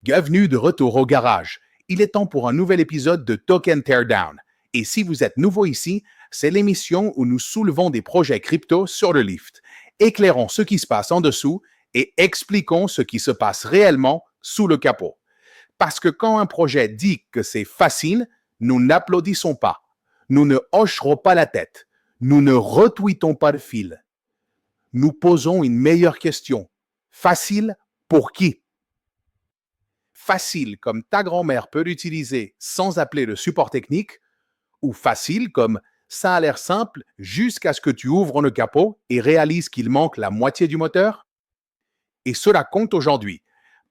Bienvenue de retour au garage. Il est temps pour un nouvel épisode de Token Teardown. Et si vous êtes nouveau ici, c'est l'émission où nous soulevons des projets crypto sur le lift, éclairons ce qui se passe en dessous et expliquons ce qui se passe réellement sous le capot. Parce que quand un projet dit que c'est facile, nous n'applaudissons pas. Nous ne hocherons pas la tête. Nous ne retweetons pas le fil. Nous posons une meilleure question. Facile pour qui? Facile comme ta grand-mère peut l'utiliser sans appeler le support technique, ou facile comme ça a l'air simple jusqu'à ce que tu ouvres le capot et réalises qu'il manque la moitié du moteur? Et cela compte aujourd'hui,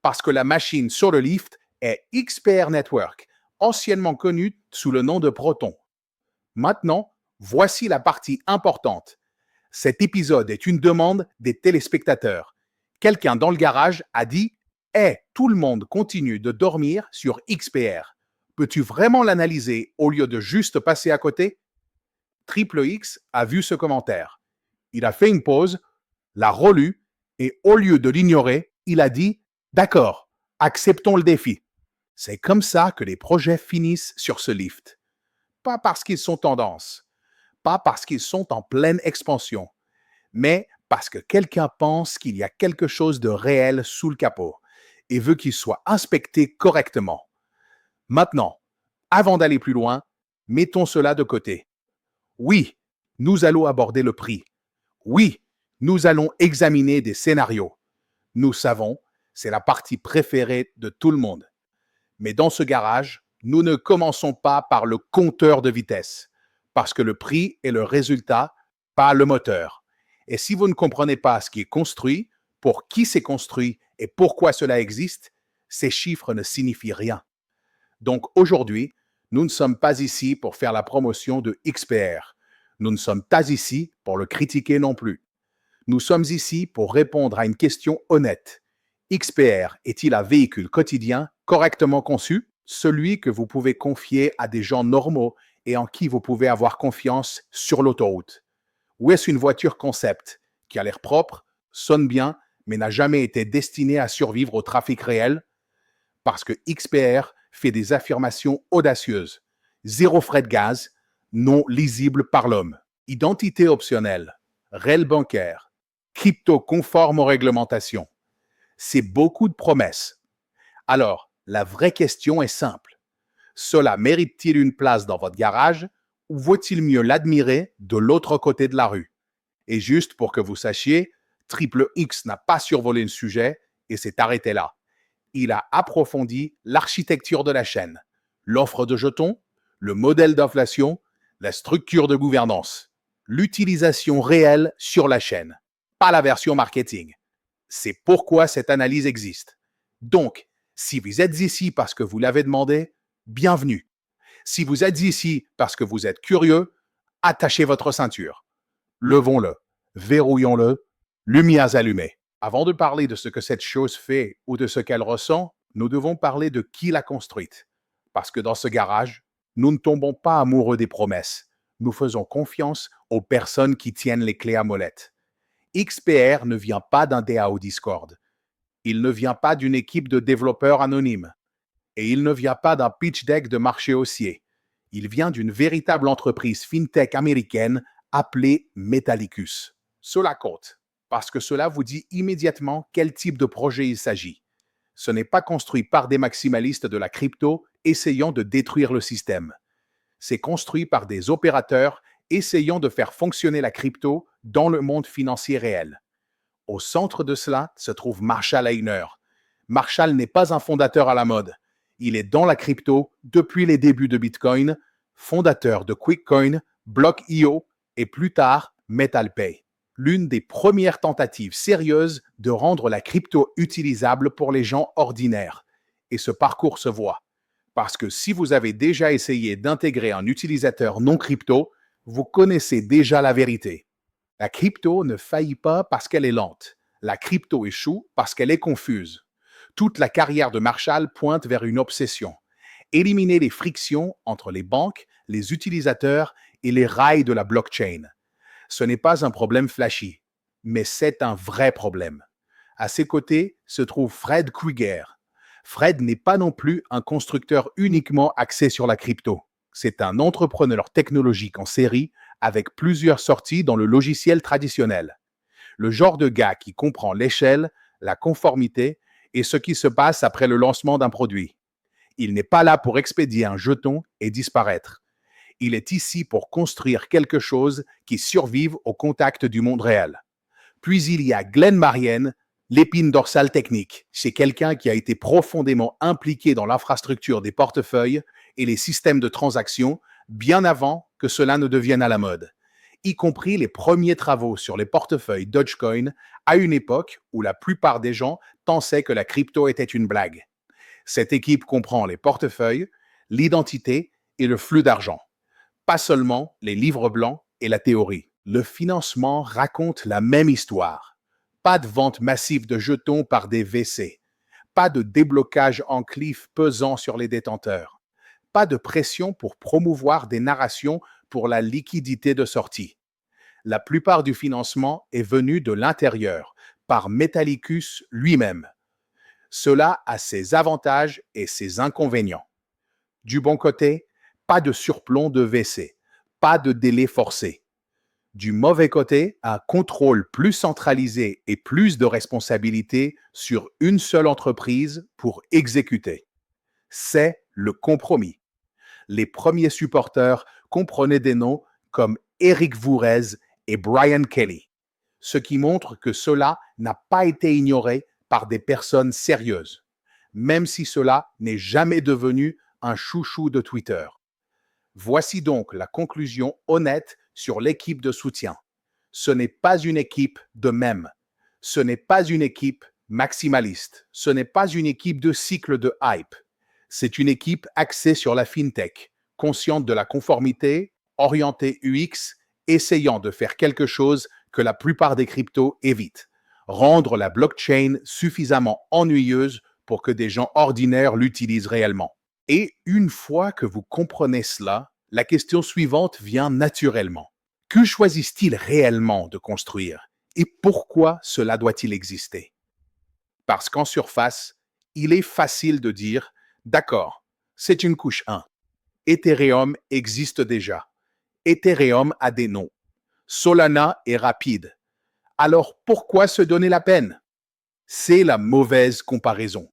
parce que la machine sur le lift est XPR Network, anciennement connue sous le nom de Proton. Maintenant, voici la partie importante. Cet épisode est une demande des téléspectateurs. Quelqu'un dans le garage a dit « Hey, tout le monde continue de dormir sur XPR. Peux-tu vraiment l'analyser au lieu de juste passer à côté ?» Triple X a vu ce commentaire. Il a fait une pause, l'a relu, et au lieu de l'ignorer, il a dit « D'accord, acceptons le défi. » C'est comme ça que les projets finissent sur ce lift. Pas parce qu'ils sont tendance, pas parce qu'ils sont en pleine expansion, mais parce que quelqu'un pense qu'il y a quelque chose de réel sous le capot et veut qu'il soit inspecté correctement. Maintenant, avant d'aller plus loin, mettons cela de côté. Oui, nous allons aborder le prix. Oui, nous allons examiner des scénarios. Nous savons, c'est la partie préférée de tout le monde. Mais dans ce garage, nous ne commençons pas par le compteur de vitesse, parce que le prix est le résultat, pas le moteur. Et si vous ne comprenez pas ce qui est construit, pour qui c'est construit et pourquoi cela existe, ces chiffres ne signifient rien. Donc aujourd'hui, nous ne sommes pas ici pour faire la promotion de XPR. Nous ne sommes pas ici pour le critiquer non plus. Nous sommes ici pour répondre à une question honnête. XPR est-il un véhicule quotidien correctement conçu, celui que vous pouvez confier à des gens normaux et en qui vous pouvez avoir confiance sur l'autoroute? Ou est-ce une voiture concept qui a l'air propre, sonne bien, mais n'a jamais été destinée à survivre au trafic réel? Parce que XPR fait des affirmations audacieuses. Zéro frais de gaz, non lisible par l'homme. Identité optionnelle, REL bancaire, crypto conforme aux réglementations. C'est beaucoup de promesses. Alors, la vraie question est simple. Cela mérite-t-il une place dans votre garage ou vaut-il mieux l'admirer de l'autre côté de la rue? Et juste pour que vous sachiez, Triple X n'a pas survolé le sujet et s'est arrêté là. Il a approfondi l'architecture de la chaîne, l'offre de jetons, le modèle d'inflation, la structure de gouvernance, l'utilisation réelle sur la chaîne, pas la version marketing. C'est pourquoi cette analyse existe. Donc, si vous êtes ici parce que vous l'avez demandé, bienvenue. Si vous êtes ici parce que vous êtes curieux, attachez votre ceinture. Levons-le, verrouillons-le, lumières allumées. Avant de parler de ce que cette chose fait ou de ce qu'elle ressent, nous devons parler de qui l'a construite. Parce que dans ce garage, nous ne tombons pas amoureux des promesses. Nous faisons confiance aux personnes qui tiennent les clés à molette. XPR ne vient pas d'un DAO Discord. Il ne vient pas d'une équipe de développeurs anonymes. Et il ne vient pas d'un pitch deck de marché haussier. Il vient d'une véritable entreprise fintech américaine appelée Metallicus. Cela compte, parce que cela vous dit immédiatement quel type de projet il s'agit. Ce n'est pas construit par des maximalistes de la crypto essayant de détruire le système. C'est construit par des opérateurs essayant de faire fonctionner la crypto dans le monde financier réel. Au centre de cela se trouve Marshall Hayner. Marshall n'est pas un fondateur à la mode. Il est dans la crypto depuis les débuts de Bitcoin, fondateur de QuickCoin, Block.io et plus tard MetalPay. L'une des premières tentatives sérieuses de rendre la crypto utilisable pour les gens ordinaires. Et ce parcours se voit. Parce que si vous avez déjà essayé d'intégrer un utilisateur non crypto, vous connaissez déjà la vérité. La crypto ne faillit pas parce qu'elle est lente. La crypto échoue parce qu'elle est confuse. Toute la carrière de Marshall pointe vers une obsession. Éliminer les frictions entre les banques, les utilisateurs et les rails de la blockchain. Ce n'est pas un problème flashy, mais c'est un vrai problème. À ses côtés se trouve Fred Krueger. Fred n'est pas non plus un constructeur uniquement axé sur la crypto. C'est un entrepreneur technologique en série avec plusieurs sorties dans le logiciel traditionnel. Le genre de gars qui comprend l'échelle, la conformité et ce qui se passe après le lancement d'un produit. Il n'est pas là pour expédier un jeton et disparaître. Il est ici pour construire quelque chose qui survive au contact du monde réel. Puis il y a Glenn Marion, l'épine dorsale technique. C'est quelqu'un qui a été profondément impliqué dans l'infrastructure des portefeuilles et les systèmes de transaction bien avant que cela ne devienne à la mode, y compris les premiers travaux sur les portefeuilles Dogecoin à une époque où la plupart des gens pensaient que la crypto était une blague. Cette équipe comprend les portefeuilles, l'identité et le flux d'argent, pas seulement les livres blancs et la théorie. Le financement raconte la même histoire. Pas de vente massive de jetons par des VC, pas de déblocage en cliff pesant sur les détenteurs, pas de pression pour promouvoir des narrations pour la liquidité de sortie. La plupart du financement est venu de l'intérieur, par Metallicus lui-même. Cela a ses avantages et ses inconvénients. Du bon côté, pas de surplomb de VC, pas de délai forcé. Du mauvais côté, un contrôle plus centralisé et plus de responsabilité sur une seule entreprise pour exécuter. C'est le compromis. Les premiers supporters comprenaient des noms comme Eric Vourez et Brian Kelly, ce qui montre que cela n'a pas été ignoré par des personnes sérieuses, même si cela n'est jamais devenu un chouchou de Twitter. Voici donc la conclusion honnête sur l'équipe de soutien. Ce n'est pas une équipe de mèmes. Ce n'est pas une équipe maximaliste. Ce n'est pas une équipe de cycle de hype. C'est une équipe axée sur la fintech, consciente de la conformité, orientée UX, essayant de faire quelque chose que la plupart des cryptos évitent. Rendre la blockchain suffisamment ennuyeuse pour que des gens ordinaires l'utilisent réellement. Et une fois que vous comprenez cela, la question suivante vient naturellement. Que choisissent-ils réellement de construire et pourquoi cela doit-il exister? Parce qu'en surface, il est facile de dire « D'accord, c'est une couche 1. Ethereum existe déjà. Ethereum a des noms. Solana est rapide. Alors pourquoi se donner la peine? » C'est la mauvaise comparaison.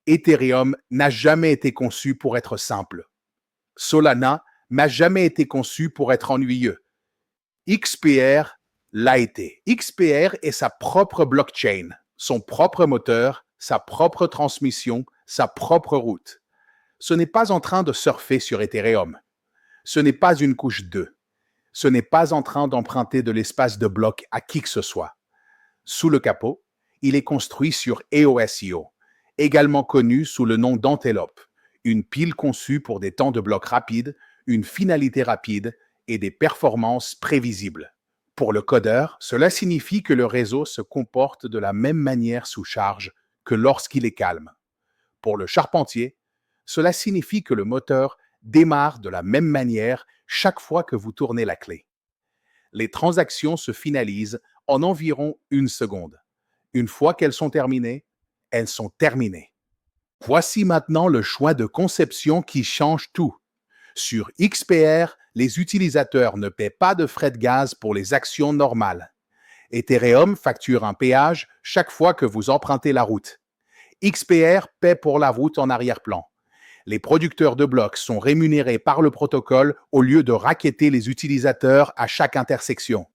Ethereum n'a jamais été conçu pour être simple. Solana n'a jamais été conçu pour être ennuyeux. XPR l'a été. XPR est sa propre blockchain, son propre moteur, sa propre transmission, sa propre route. Ce n'est pas en train de surfer sur Ethereum. Ce n'est pas une couche 2. Ce n'est pas en train d'emprunter de l'espace de bloc à qui que ce soit. Sous le capot, il est construit sur EOSIO, également connu sous le nom d'Antelope, une pile conçue pour des temps de bloc rapides, une finalité rapide et des performances prévisibles. Pour le codeur, cela signifie que le réseau se comporte de la même manière sous charge que lorsqu'il est calme. Pour le charpentier, cela signifie que le moteur démarre de la même manière chaque fois que vous tournez la clé. Les transactions se finalisent en environ 1 seconde. Une fois qu'elles sont terminées, elles sont terminées. Voici maintenant le choix de conception qui change tout. Sur XPR, les utilisateurs ne paient pas de frais de gaz pour les actions normales. Ethereum facture un péage chaque fois que vous empruntez la route. XPR paie pour la route en arrière-plan. Les producteurs de blocs sont rémunérés par le protocole au lieu de racketter les utilisateurs à chaque intersection.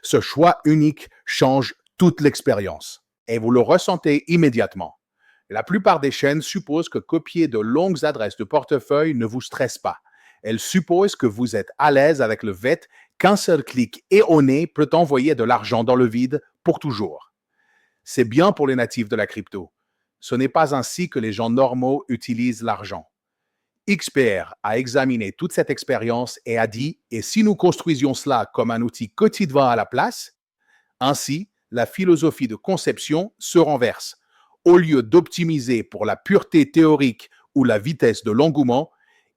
Ce choix unique change toute l'expérience et vous le ressentez immédiatement. La plupart des chaînes supposent que copier de longues adresses de portefeuille ne vous stresse pas. Elles supposent que vous êtes à l'aise avec le fait qu'un seul clic erroné peut envoyer de l'argent dans le vide pour toujours. C'est bien pour les natifs de la crypto. Ce n'est pas ainsi que les gens normaux utilisent l'argent. XPR a examiné toute cette expérience et a dit « Et si nous construisions cela comme un outil quotidien à la place ?» Ainsi, la philosophie de conception se renverse. Au lieu d'optimiser pour la pureté théorique ou la vitesse de l'engouement,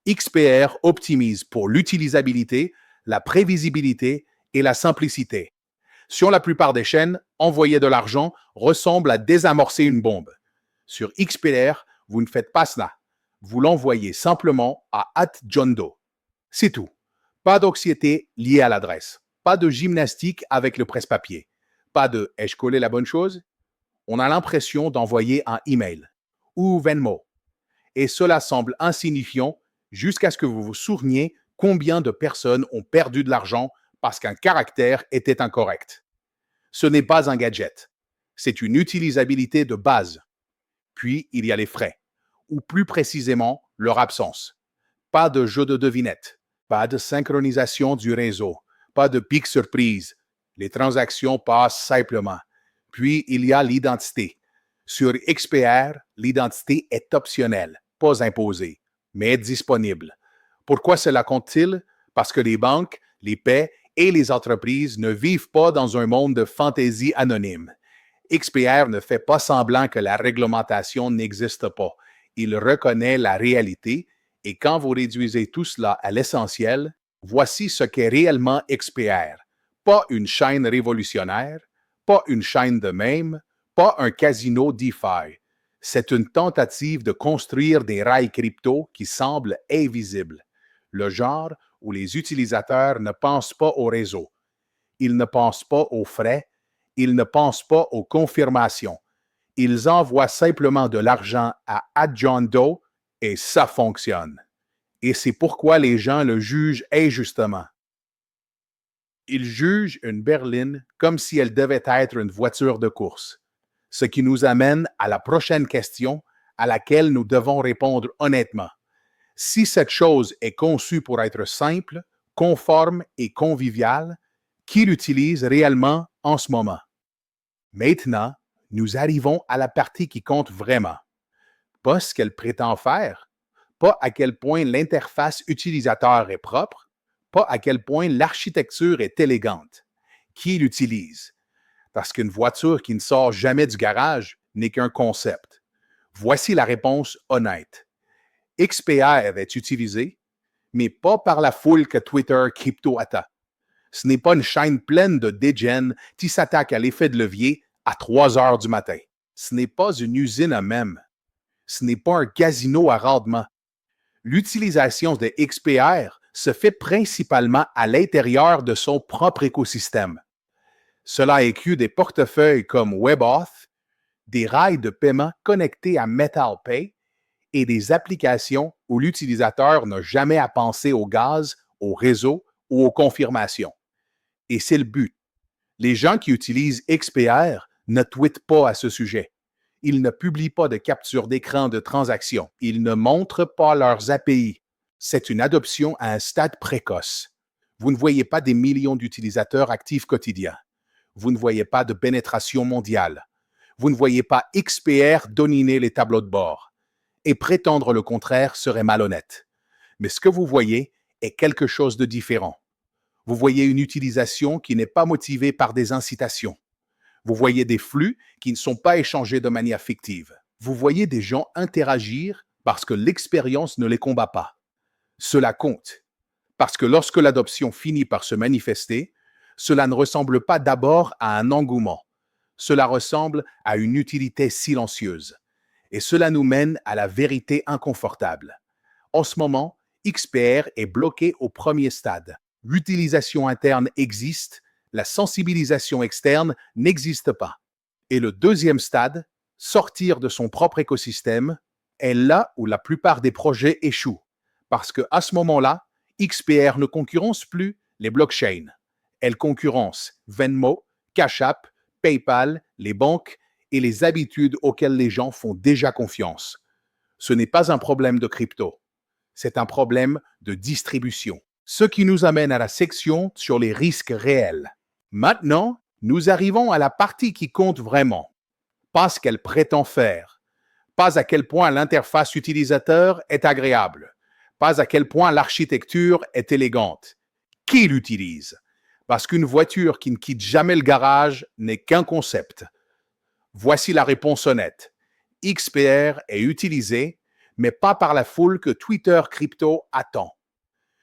XPR optimise pour l'utilisabilité, la prévisibilité et la simplicité. Sur la plupart des chaînes, envoyer de l'argent ressemble à désamorcer une bombe. Sur XPR, Vous ne faites pas cela. Vous l'envoyez simplement à @johndoe. C'est tout. Pas d'anxiété liée à l'adresse. Pas de gymnastique avec le presse-papier. Pas de ai-je collé la bonne chose? On a l'impression d'envoyer un email ou Venmo. Et cela semble insignifiant jusqu'à ce que vous vous souveniez combien de personnes ont perdu de l'argent parce qu'un caractère était incorrect. Ce n'est pas un gadget. C'est une utilisabilité de base. Puis, il y a les frais, ou plus précisément, leur absence. Pas de jeu de devinette, pas de synchronisation du réseau, pas de pic surprise. Les transactions passent simplement. Puis, il y a l'identité. Sur XPR, l'identité est optionnelle, pas imposée, mais disponible. Pourquoi cela compte-t-il? Parce que les banques, les paix et les entreprises ne vivent pas dans un monde de fantaisie anonyme. XPR ne fait pas semblant que la réglementation n'existe pas. Il reconnaît la réalité et quand vous réduisez tout cela à l'essentiel, voici ce qu'est réellement XPR. Pas une chaîne révolutionnaire, pas une chaîne de mèmes, pas un casino DeFi. C'est une tentative de construire des rails crypto qui semblent invisibles. Le genre où les utilisateurs ne pensent pas au réseau. Ils ne pensent pas aux frais. Ils ne pensent pas aux confirmations. Ils envoient simplement de l'argent à @John Doe et ça fonctionne. Et c'est pourquoi les gens le jugent injustement. Ils jugent une berline comme si elle devait être une voiture de course. Ce qui nous amène à la prochaine question à laquelle nous devons répondre honnêtement. Si cette chose est conçue pour être simple, conforme et conviviale, qui l'utilise réellement en ce moment? Maintenant, nous arrivons à la partie qui compte vraiment. Pas ce qu'elle prétend faire, pas à quel point l'interface utilisateur est propre, pas à quel point l'architecture est élégante. Qui l'utilise? Parce qu'une voiture qui ne sort jamais du garage n'est qu'un concept. Voici la réponse honnête. XPR est utilisé, mais pas par la foule que Twitter crypto attend. Ce n'est pas une chaîne pleine de dégènes qui s'attaquent à l'effet de levier à 3 heures du matin. Ce n'est pas une usine à même. Ce n'est pas un casino à rendement. L'utilisation de XPR se fait principalement à l'intérieur de son propre écosystème. Cela inclut des portefeuilles comme WebAuth, des rails de paiement connectés à MetalPay et des applications où l'utilisateur n'a jamais à penser au gaz, au réseau ou aux confirmations. Et c'est le but. Les gens qui utilisent XPR ne tweetent pas à ce sujet. Ils ne publient pas de capture d'écran de transactions. Ils ne montrent pas leurs API. C'est une adoption à un stade précoce. Vous ne voyez pas des millions d'utilisateurs actifs quotidiens. Vous ne voyez pas de pénétration mondiale. Vous ne voyez pas XPR dominer les tableaux de bord. Et prétendre le contraire serait malhonnête. Mais ce que vous voyez est quelque chose de différent. Vous voyez une utilisation qui n'est pas motivée par des incitations. Vous voyez des flux qui ne sont pas échangés de manière fictive. Vous voyez des gens interagir parce que l'expérience ne les combat pas. Cela compte, parce que lorsque l'adoption finit par se manifester, cela ne ressemble pas d'abord à un engouement. Cela ressemble à une utilité silencieuse. Et cela nous mène à la vérité inconfortable. En ce moment, XPR est bloqué au premier stade. L'utilisation interne existe, la sensibilisation externe n'existe pas. Et le deuxième stade, sortir de son propre écosystème, est là où la plupart des projets échouent. Parce qu'à ce moment-là, XPR ne concurrence plus les blockchains. Elle concurrence Venmo, Cash App, PayPal, les banques et les habitudes auxquelles les gens font déjà confiance. Ce n'est pas un problème de crypto. C'est un problème de distribution. Ce qui nous amène à la section sur les risques réels. Maintenant, nous arrivons à la partie qui compte vraiment. Pas ce qu'elle prétend faire. Pas à quel point l'interface utilisateur est agréable. Pas à quel point l'architecture est élégante. Qui l'utilise? Parce qu'une voiture qui ne quitte jamais le garage n'est qu'un concept. Voici la réponse honnête. XPR est utilisé, mais pas par la foule que Twitter Crypto attend.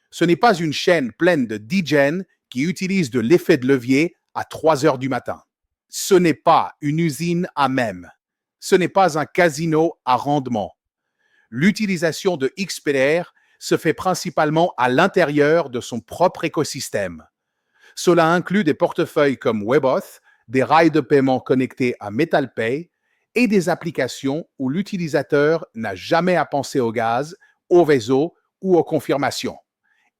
Ce n'est pas une chaîne pleine de degen qui utilise de l'effet de levier à 3 heures du matin. Ce n'est pas une usine à même. Ce n'est pas un casino à rendement. L'utilisation de XPR se fait principalement à l'intérieur de son propre écosystème. Cela inclut des portefeuilles comme WebAuth, des rails de paiement connectés à MetalPay et des applications où l'utilisateur n'a jamais à penser au gaz, au réseau ou aux confirmations.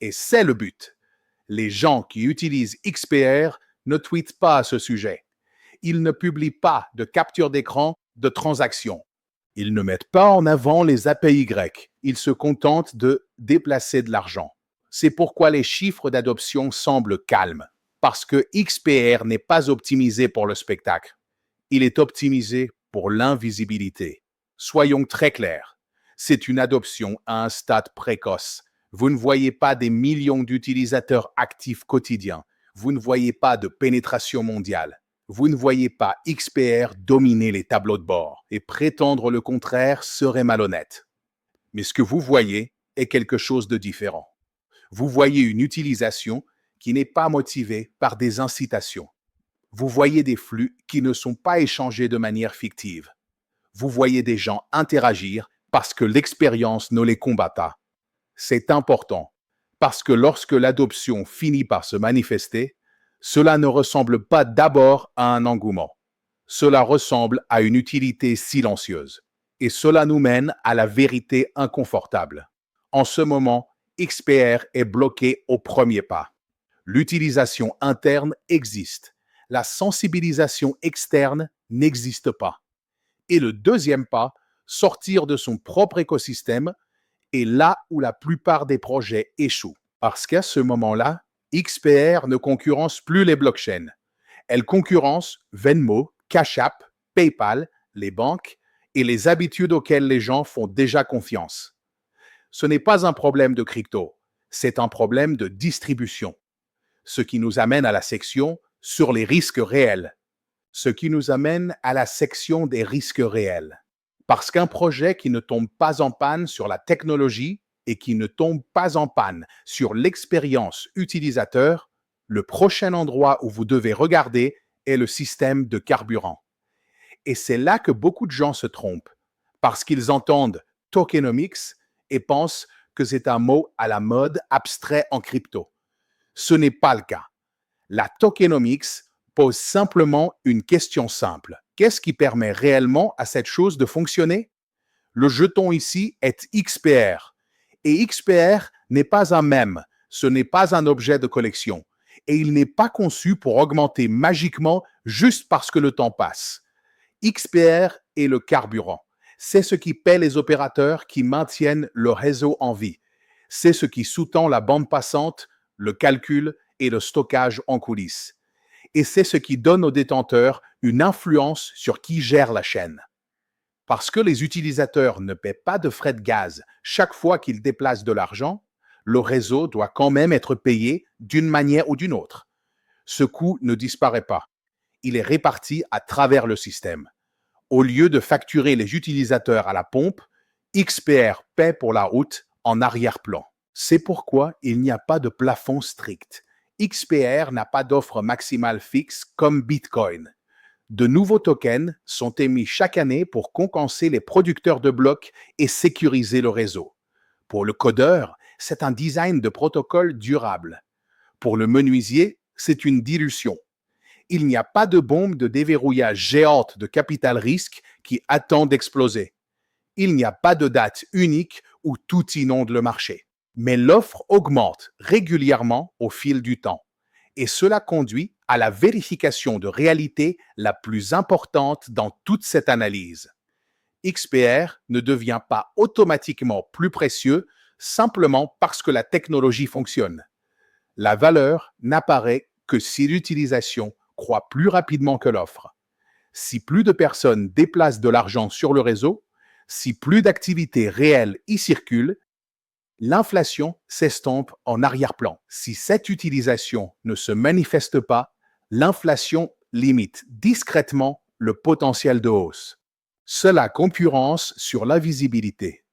Et c'est le but. Les gens qui utilisent XPR ne tweetent pas à ce sujet. Ils ne publient pas de capture d'écran de transactions. Ils ne mettent pas en avant les API grecs. Ils se contentent de déplacer de l'argent. C'est pourquoi les chiffres d'adoption semblent calmes. Parce que XPR n'est pas optimisé pour le spectacle. Il est optimisé pour l'invisibilité. Soyons très clairs. C'est une adoption à un stade précoce. Vous ne voyez pas des millions d'utilisateurs actifs quotidiens. Vous ne voyez pas de pénétration mondiale. Vous ne voyez pas XPR dominer les tableaux de bord et prétendre le contraire serait malhonnête. Mais ce que vous voyez est quelque chose de différent. Vous voyez une utilisation qui n'est pas motivée par des incitations. Vous voyez des flux qui ne sont pas échangés de manière fictive. Vous voyez des gens interagir parce que l'expérience ne les combat pas. C'est important parce que lorsque l'adoption finit par se manifester, cela ne ressemble pas d'abord à un engouement. Cela ressemble à une utilité silencieuse. Et cela nous mène à la vérité inconfortable. En ce moment, XPR est bloqué au premier pas. L'utilisation interne existe. La sensibilisation externe n'existe pas. Et le deuxième pas, sortir de son propre écosystème, est là où la plupart des projets échouent. Parce qu'à ce moment-là, XPR ne concurrence plus les blockchains. Elle concurrence Venmo, Cash App, PayPal, les banques et les habitudes auxquelles les gens font déjà confiance. Ce n'est pas un problème de crypto, c'est un problème de distribution. Ce qui nous amène à la section sur les risques réels. Ce qui nous amène à la section des risques réels. Parce qu'un projet qui ne tombe pas en panne sur la technologie et qui ne tombe pas en panne sur l'expérience utilisateur, le prochain endroit où vous devez regarder est le système de carburant. Et c'est là que beaucoup de gens se trompent, parce qu'ils entendent tokenomics et pensent que c'est un mot à la mode abstrait en crypto. Ce n'est pas le cas. La tokenomics pose simplement une question simple. Qu'est-ce qui permet réellement à cette chose de fonctionner? Le jeton ici est XPR. Et XPR n'est pas un mème, ce n'est pas un objet de collection. Et il n'est pas conçu pour augmenter magiquement juste parce que le temps passe. XPR est le carburant. C'est ce qui paie les opérateurs qui maintiennent le réseau en vie. C'est ce qui sous-tend la bande passante, le calcul et le stockage en coulisses. Et c'est ce qui donne aux détenteurs une influence sur qui gère la chaîne. Parce que les utilisateurs ne paient pas de frais de gaz chaque fois qu'ils déplacent de l'argent, le réseau doit quand même être payé d'une manière ou d'une autre. Ce coût ne disparaît pas. Il est réparti à travers le système. Au lieu de facturer les utilisateurs à la pompe, XPR paie pour la route en arrière-plan. C'est pourquoi il n'y a pas de plafond strict. XPR n'a pas d'offre maximale fixe comme Bitcoin. De nouveaux tokens sont émis chaque année pour compenser les producteurs de blocs et sécuriser le réseau. Pour le codeur, c'est un design de protocole durable. Pour le menuisier, c'est une dilution. Il n'y a pas de bombe de déverrouillage géante de capital risque qui attend d'exploser. Il n'y a pas de date unique où tout inonde le marché. Mais l'offre augmente régulièrement au fil du temps. Et cela conduit à la vérification de réalité la plus importante dans toute cette analyse. XPR ne devient pas automatiquement plus précieux simplement parce que la technologie fonctionne. La valeur n'apparaît que si l'utilisation croît plus rapidement que l'offre. Si plus de personnes déplacent de l'argent sur le réseau, si plus d'activités réelles y circulent, l'inflation s'estompe en arrière-plan. Si cette utilisation ne se manifeste pas, l'inflation limite discrètement le potentiel de hausse. Cela concurrence sur la visibilité.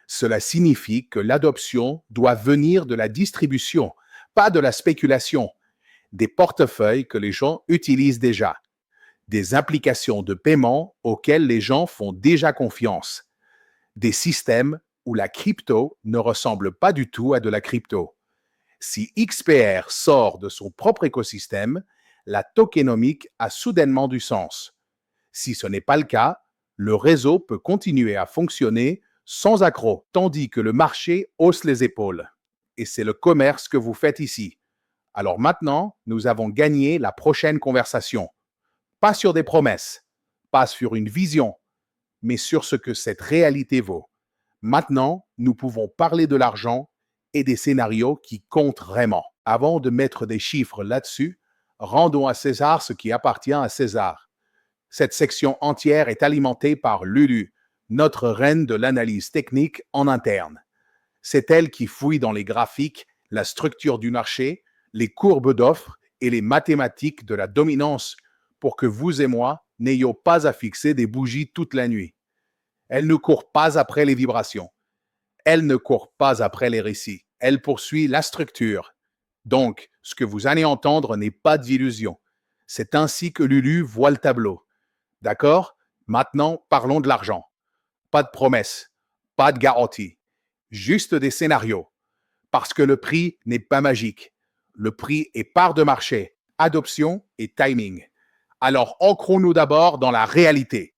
Cela signifie que l'adoption doit venir de la distribution, pas de la spéculation, des portefeuilles que les gens utilisent déjà, des applications de paiement auxquelles les gens font déjà confiance, des systèmes où la crypto ne ressemble pas du tout à de la crypto. Si XPR sort de son propre écosystème, la tokenomique a soudainement du sens. Si ce n'est pas le cas, le réseau peut continuer à fonctionner sans accroc, tandis que le marché hausse les épaules. Et c'est le commerce que vous faites ici. Alors maintenant, nous avons gagné la prochaine conversation. Pas sur des promesses, pas sur une vision, mais sur ce que cette réalité vaut. Maintenant, nous pouvons parler de l'argent et des scénarios qui comptent vraiment. Avant de mettre des chiffres là-dessus, rendons à César ce qui appartient à César. Cette section entière est alimentée par Lulu, notre reine de l'analyse technique en interne. C'est elle qui fouille dans les graphiques, la structure du marché, les courbes d'offres et les mathématiques de la dominance pour que vous et moi n'ayons pas à fixer des bougies toute la nuit. Elle ne court pas après les vibrations. Elle ne court pas après les récits. Elle poursuit la structure. Donc, ce que vous allez entendre n'est pas d'illusion. C'est ainsi que Lulu voit le tableau. D'accord? Maintenant, parlons de l'argent. Pas de promesses, pas de garantie, juste des scénarios. Parce que le prix n'est pas magique. Le prix est part de marché, adoption et timing. Alors, ancrons-nous d'abord dans la réalité.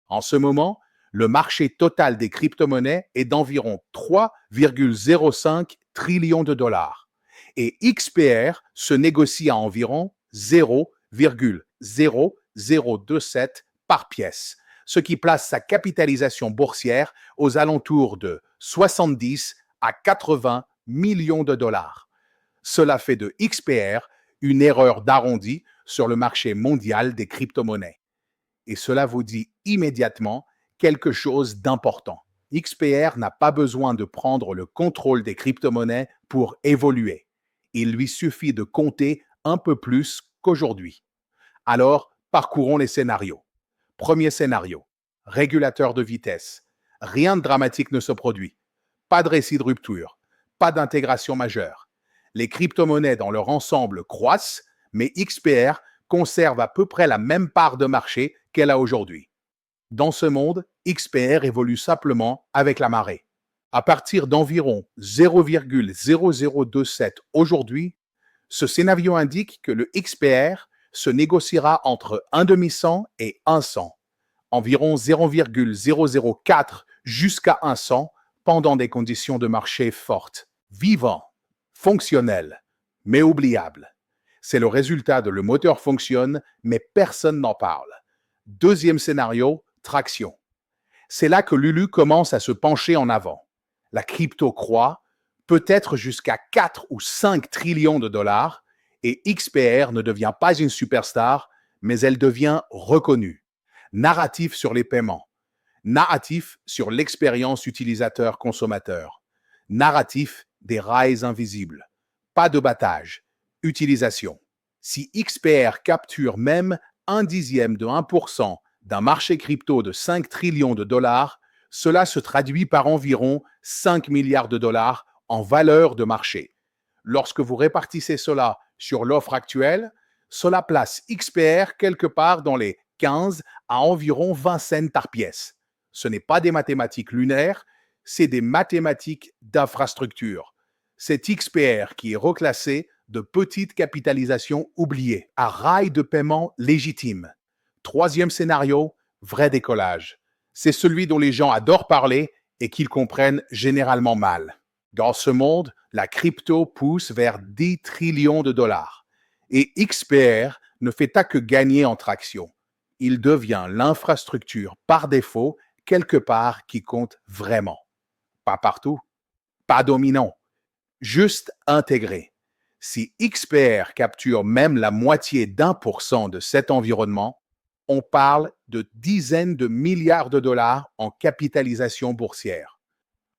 En ce moment, le marché total des crypto-monnaies est d'environ 3,05 trillions de dollars. Et XPR se négocie à environ 0,0027 par pièce, ce qui place sa capitalisation boursière aux alentours de 70 à 80 millions de dollars. Cela fait de XPR une erreur d'arrondi sur le marché mondial des crypto-monnaies. Et cela vous dit immédiatement quelque chose d'important. XPR n'a pas besoin de prendre le contrôle des crypto-monnaies pour évoluer. Il lui suffit de compter un peu plus qu'aujourd'hui. Alors, parcourons les scénarios. Premier scénario, régulateur de vitesse. Rien de dramatique ne se produit. Pas de récit de rupture. Pas d'intégration majeure. Les crypto-monnaies dans leur ensemble croissent, mais XPR conserve à peu près la même part de marché qu'elle a aujourd'hui. Dans ce monde, XPR évolue simplement avec la marée. À partir d'environ 0,0027 aujourd'hui, ce scénario indique que le XPR se négociera entre 1,5 et 100, environ 0,004 jusqu'à 100 pendant des conditions de marché fortes, vivant, fonctionnel, mais oubliable. C'est le résultat de le moteur fonctionne, mais personne n'en parle. Deuxième scénario, traction. C'est là que Lulu commence à se pencher en avant. La crypto croît, peut-être jusqu'à 4 ou 5 trillions de dollars, et XPR ne devient pas une superstar, mais elle devient reconnue. Narratif sur les paiements. Narratif sur l'expérience utilisateur-consommateur. Narratif des rails invisibles. Pas de battage. Utilisation. Si XPR capture même 1/10 de 1% d'un marché crypto de 5 trillions de dollars, cela se traduit par environ 5 milliards de dollars en valeur de marché. Lorsque vous répartissez cela sur l'offre actuelle, cela place XPR quelque part dans les 15 à environ 20 cents par pièce. Ce n'est pas des mathématiques lunaires, c'est des mathématiques d'infrastructure. C'est XPR qui est reclassé de petite capitalisation oubliée à rail de paiement légitime. Troisième scénario, vrai décollage. C'est celui dont les gens adorent parler et qu'ils comprennent généralement mal. Dans ce monde, la crypto pousse vers 10 trillions de dollars. Et XPR ne fait pas que gagner en traction. Il devient l'infrastructure par défaut quelque part qui compte vraiment. Pas partout, pas dominant, juste intégré. Si XPR capture même la moitié d'1% de cet environnement, on parle de dizaines de milliards de dollars en capitalisation boursière.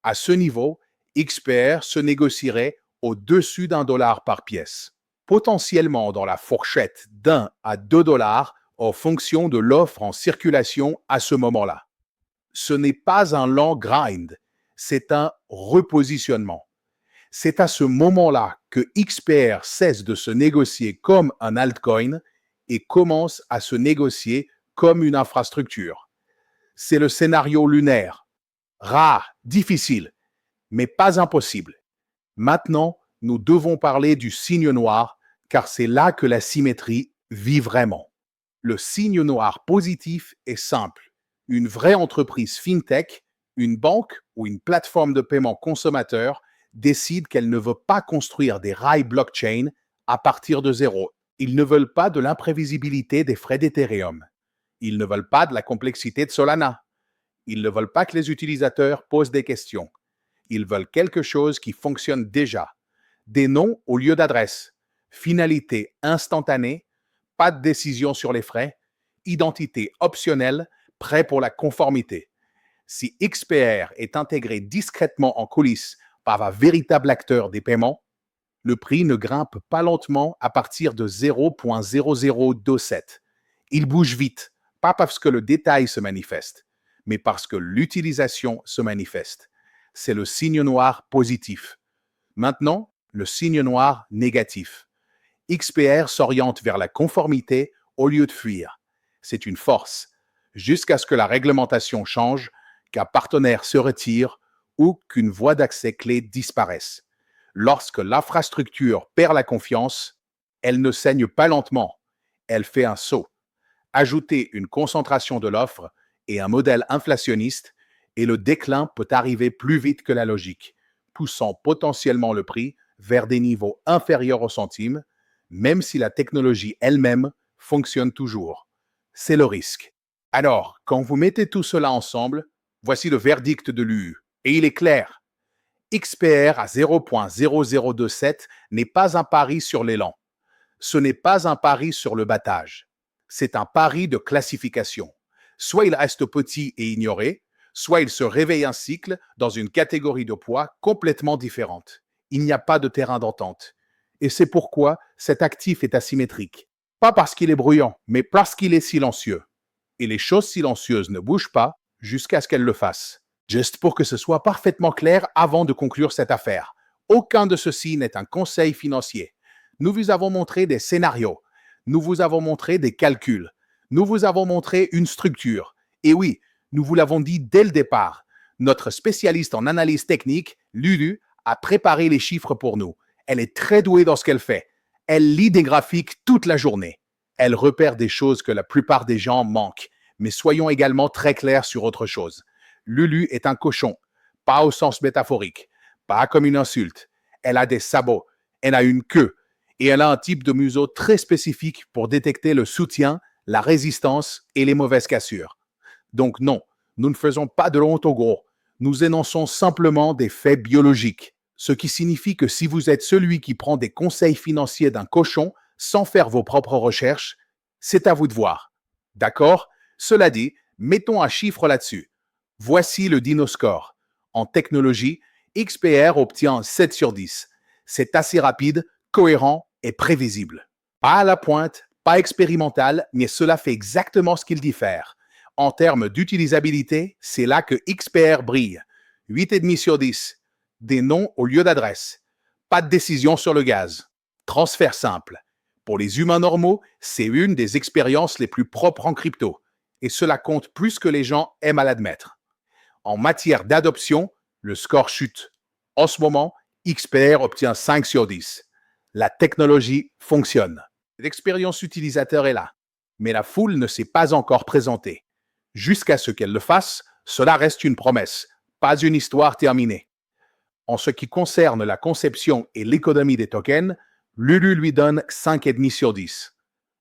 À ce niveau, XPR se négocierait au-dessus d'1 $ par pièce, potentiellement dans la fourchette d'1 à 2 dollars en fonction de l'offre en circulation à ce moment-là. Ce n'est pas un long grind, c'est un repositionnement. C'est à ce moment-là que XPR cesse de se négocier comme un altcoin et commence à se négocier comme une infrastructure. C'est le scénario lunaire. Rare, difficile, mais pas impossible. Maintenant, nous devons parler du signe noir, car c'est là que la symétrie vit vraiment. Le signe noir positif est simple. Une vraie entreprise fintech, une banque ou une plateforme de paiement consommateur décide qu'elle ne veut pas construire des rails blockchain à partir de zéro. Ils ne veulent pas de l'imprévisibilité des frais d'Ethereum. Ils ne veulent pas de la complexité de Solana. Ils ne veulent pas que les utilisateurs posent des questions. Ils veulent quelque chose qui fonctionne déjà. Des noms au lieu d'adresse, finalité instantanée, pas de décision sur les frais, identité optionnelle, prêt pour la conformité. Si XPR est intégré discrètement en coulisses par un véritable acteur des paiements, le prix ne grimpe pas lentement à partir de 0.0027. Il bouge vite, pas parce que le détail se manifeste, mais parce que l'utilisation se manifeste. C'est le signe noir positif. Maintenant, le signe noir négatif. XPR s'oriente vers la conformité au lieu de fuir. C'est une force, jusqu'à ce que la réglementation change, qu'un partenaire se retire ou qu'une voie d'accès clé disparaisse. Lorsque l'infrastructure perd la confiance, elle ne saigne pas lentement, elle fait un saut. Ajouter une concentration de l'offre et un modèle inflationniste, et le déclin peut arriver plus vite que la logique, poussant potentiellement le prix vers des niveaux inférieurs au centime, même si la technologie elle-même fonctionne toujours. C'est le risque. Alors, quand vous mettez tout cela ensemble, voici le verdict de l'UU. Et il est clair. XPR à 0.0027 n'est pas un pari sur l'élan. Ce n'est pas un pari sur le battage. C'est un pari de classification. Soit il reste petit et ignoré, soit il se réveille un cycle dans une catégorie de poids complètement différente. Il n'y a pas de terrain d'entente. Et c'est pourquoi cet actif est asymétrique. Pas parce qu'il est bruyant, mais parce qu'il est silencieux. Et les choses silencieuses ne bougent pas jusqu'à ce qu'elles le fassent. Juste pour que ce soit parfaitement clair avant de conclure cette affaire. Aucun de ceux-ci n'est un conseil financier. Nous vous avons montré des scénarios. Nous vous avons montré des calculs. Nous vous avons montré une structure. Et oui, nous vous l'avons dit dès le départ. Notre spécialiste en analyse technique, Lulu, a préparé les chiffres pour nous. Elle est très douée dans ce qu'elle fait. Elle lit des graphiques toute la journée. Elle repère des choses que la plupart des gens manquent. Mais soyons également très clairs sur autre chose. Lulu est un cochon, pas au sens métaphorique, pas comme une insulte. Elle a des sabots, elle a une queue, et elle a un type de museau très spécifique pour détecter le soutien, la résistance et les mauvaises cassures. Donc non, nous ne faisons pas de l'honte au gros. Nous énonçons simplement des faits biologiques, ce qui signifie que si vous êtes celui qui prend des conseils financiers d'un cochon sans faire vos propres recherches, c'est à vous de voir. D'accord? Cela dit, mettons un chiffre là-dessus. Voici le DinoScore. En technologie, XPR obtient 7 sur 10. C'est assez rapide, cohérent et prévisible. Pas à la pointe, pas expérimental, mais cela fait exactement ce qu'il dit faire. En termes d'utilisabilité, c'est là que XPR brille. 8,5 sur 10. Des noms au lieu d'adresse. Pas de décision sur le gaz. Transfert simple. Pour les humains normaux, c'est une des expériences les plus propres en crypto. Et cela compte plus que les gens aiment à l'admettre. En matière d'adoption, le score chute. En ce moment, XPR obtient 5 sur 10. La technologie fonctionne. L'expérience utilisateur est là, mais la foule ne s'est pas encore présentée. Jusqu'à ce qu'elle le fasse, cela reste une promesse, pas une histoire terminée. En ce qui concerne la conception et l'économie des tokens, Lulu lui donne 5,5 sur 10.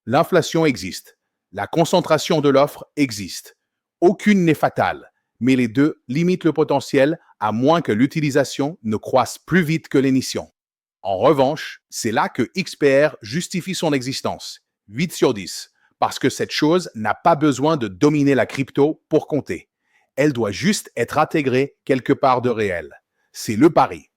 L'inflation existe. La concentration de l'offre existe. Aucune n'est fatale, mais les deux limitent le potentiel à moins que l'utilisation ne croisse plus vite que l'émission. En revanche, c'est là que XPR justifie son existence, 8 sur 10, parce que cette chose n'a pas besoin de dominer la crypto pour compter. Elle doit juste être intégrée quelque part de réel. C'est le pari.